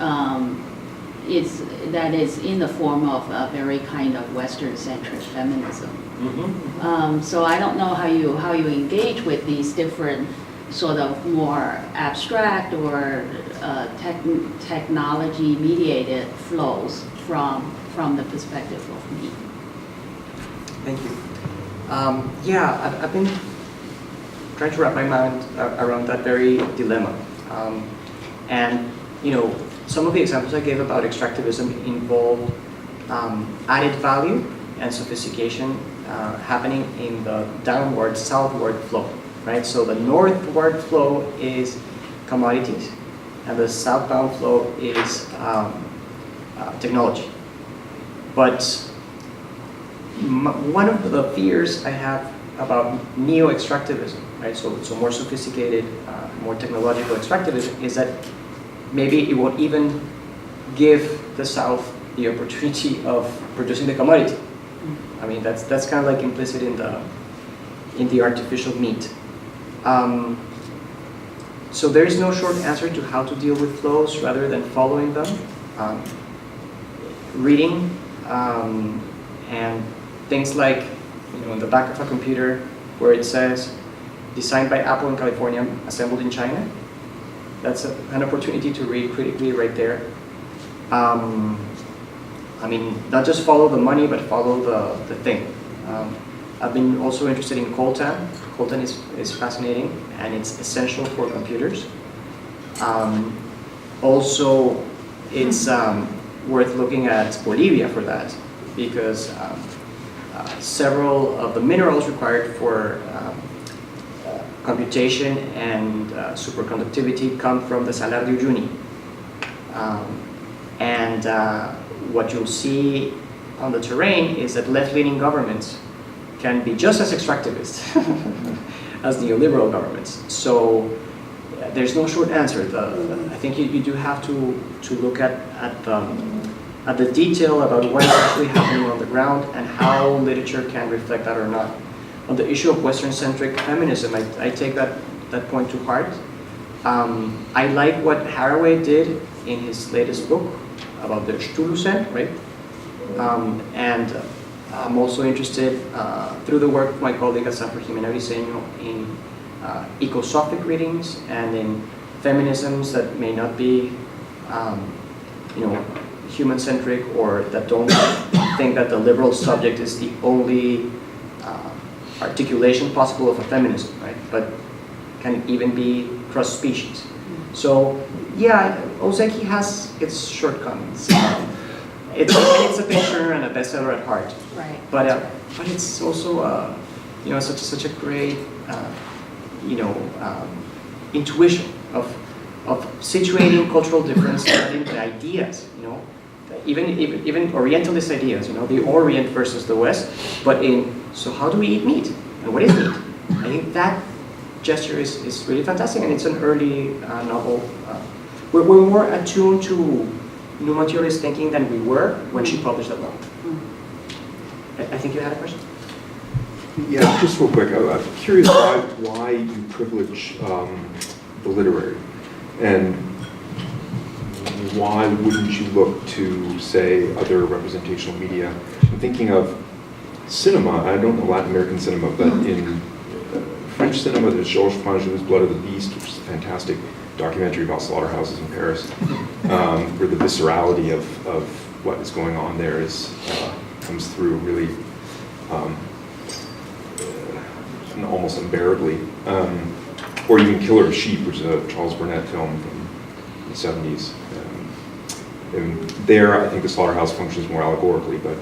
in the form of a very kind of Western-centric feminism. Mm-hmm. So I don't know how you engage with these different sort of more abstract or technology-mediated flows from the perspective of me. Thank you. I've been trying to wrap my mind around that very dilemma. And some of the examples I gave about extractivism involve added value and sophistication happening in the downward, southward flow, right? So the northward flow is commodities, and the southbound flow is technology. But one of the fears I have about neo-extractivism, right? So more sophisticated, more technological extractivism is that maybe it won't even give the South the opportunity of producing the commodity. I mean, that's kind of like implicit in the artificial meat. So there is no short answer to how to deal with flows rather than following them. Reading and things like, in the back of a computer where it says designed by Apple in California, assembled in China. That's an opportunity to read critically right there. I mean, not just follow the money, but follow the thing. I've been also interested in coltan. Coltan is fascinating, and it's essential for computers. Also, it's worth looking at Bolivia for that, because several of the minerals required for computation and superconductivity come from the Salar de Uyuni. What you'll see on the terrain is that left-leaning governments can be just as extractivist as neoliberal governments. So there's no short answer. I think you do have to look at the detail about what is actually happening on the ground and how literature can reflect that or not. On the issue of Western-centric feminism, I take that point to heart. I like what Haraway did in his latest book about the Stulusen, right? And I'm also interested, through the work of my colleague Asafra Jimena Briceño, in ecosophic readings and in feminisms that may not be, human-centric, or that don't think that the liberal subject is the only articulation possible of a feminism, right? But can even be cross-species. So, yeah, Ozeki has its shortcomings. It's a picture and a bestseller at heart. Right. But it's also such a great, intuition of situating cultural difference into ideas, even Orientalist ideas, the Orient versus the West, but so how do we eat meat? And what is meat? I think that gesture is really fantastic, and it's an early novel. We're more attuned to new materialist thinking than we were when she published that novel. I think you had a question? Yeah, just real quick. I'm curious why you privilege the literary, and why wouldn't you look to, say, other representational media? I'm thinking of cinema. I don't know Latin American cinema, but in French cinema, there's Georges Franju's Blood of the Beast, which is a fantastic documentary about slaughterhouses in Paris, where the viscerality of what is going on there comes through really almost unbearably. Or even Killer of Sheep, which is a Charles Burnett film from the 70s. And there, I think the slaughterhouse functions more allegorically, but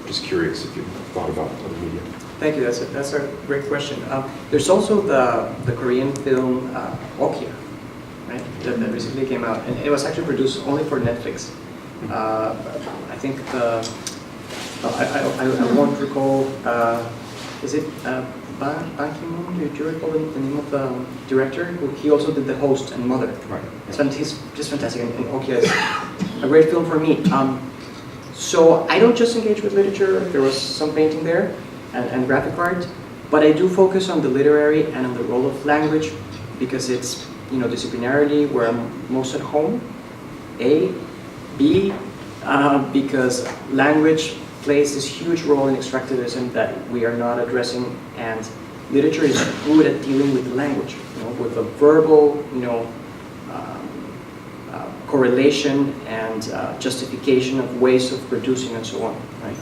just curious if you've thought about other media. Thank you. That's a great question. There's also the Korean film Okja, right? That recently came out, and it was actually produced only for Netflix. I think I won't recall. Is it Ban Ki-moon? Do you recall the name of the director? He also did The Host and Mother. Right. He's just fantastic, and Okja is a great film for me. So I don't just engage with literature. There was some painting there, and graphic art, but I do focus on the literary and on the role of language, because it's disciplinarily where I'm most at home. A, B, because language plays this huge role in extractivism that we are not addressing, and literature is good at dealing with language, with the verbal, correlation and justification of ways of producing and so on, right?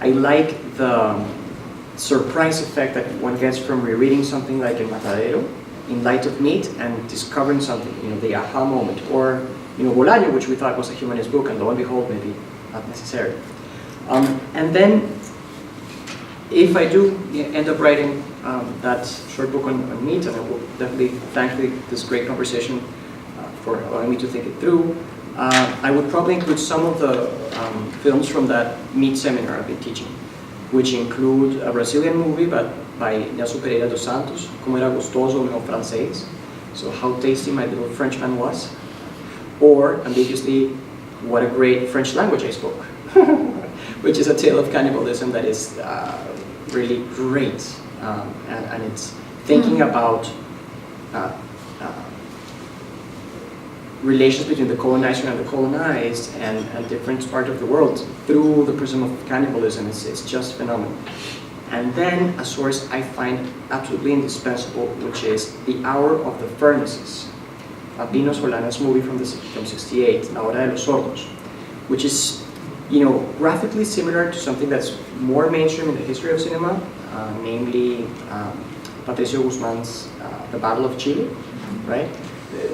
I like the surprise effect that one gets from rereading something like El Matadero in light of meat and discovering something, the aha moment, or Bolaño, which we thought was a humanist book, and lo and behold, maybe not necessary. And then, if I do end up writing that short book on meat, and I will definitely thank this great conversation for allowing me to think it through, I would probably include some of the films from that meat seminar I've been teaching, which include a Brazilian movie by Nelson Pereira dos Santos, Como era gostoso meu francês, so how tasty my little Frenchman was, or ambiguously, what a great French language I spoke, which is a tale of cannibalism that is really great, and it's thinking about relations between the colonizer and the colonized, and different parts of the world through the prism of cannibalism. It's just phenomenal. And then a source I find absolutely indispensable, which is The Hour of the Furnaces, Pino Solana's movie from 1968, La Hora de los Sordos, which is graphically similar to something that's more mainstream in the history of cinema, namely Patricio Guzman's The Battle of Chile, right?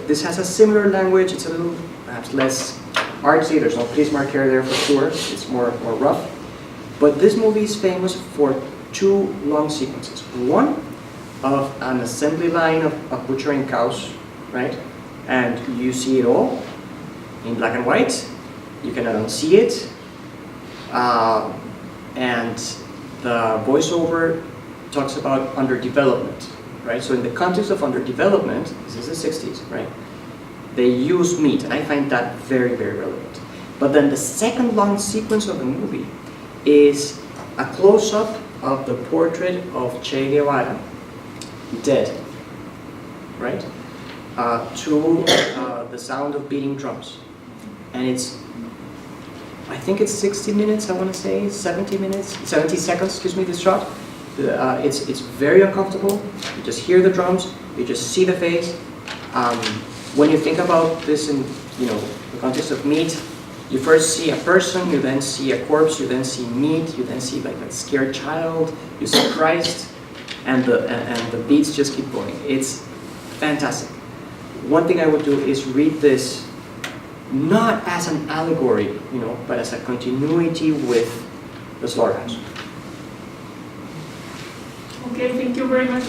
This has a similar language. It's a little perhaps less artsy. There's no Prismark there for sure. It's more rough. But this movie is famous for two long sequences. One of an assembly line of butchering cows, right? And you see it all in black and white. You cannot unsee it. And the voiceover talks about underdevelopment, right? So in the context of underdevelopment, this is the 60s, right? They use meat, and I find that very, very relevant. But then the second long sequence of the movie is a close-up of the portrait of Che Guevara, dead, right? To the sound of beating drums. And I think it's 60 minutes, I want to say, 70 seconds, this shot. It's very uncomfortable. You just hear the drums, you just see the face. When you think about this in the context of meat, you first see a person, you then see a corpse, you then see meat, you then see like a scared child, you see Christ, and the beats just keep going. It's fantastic. One thing I would do is read this not as an allegory, but as a continuity with the slaughterhouse. Okay, thank you very much.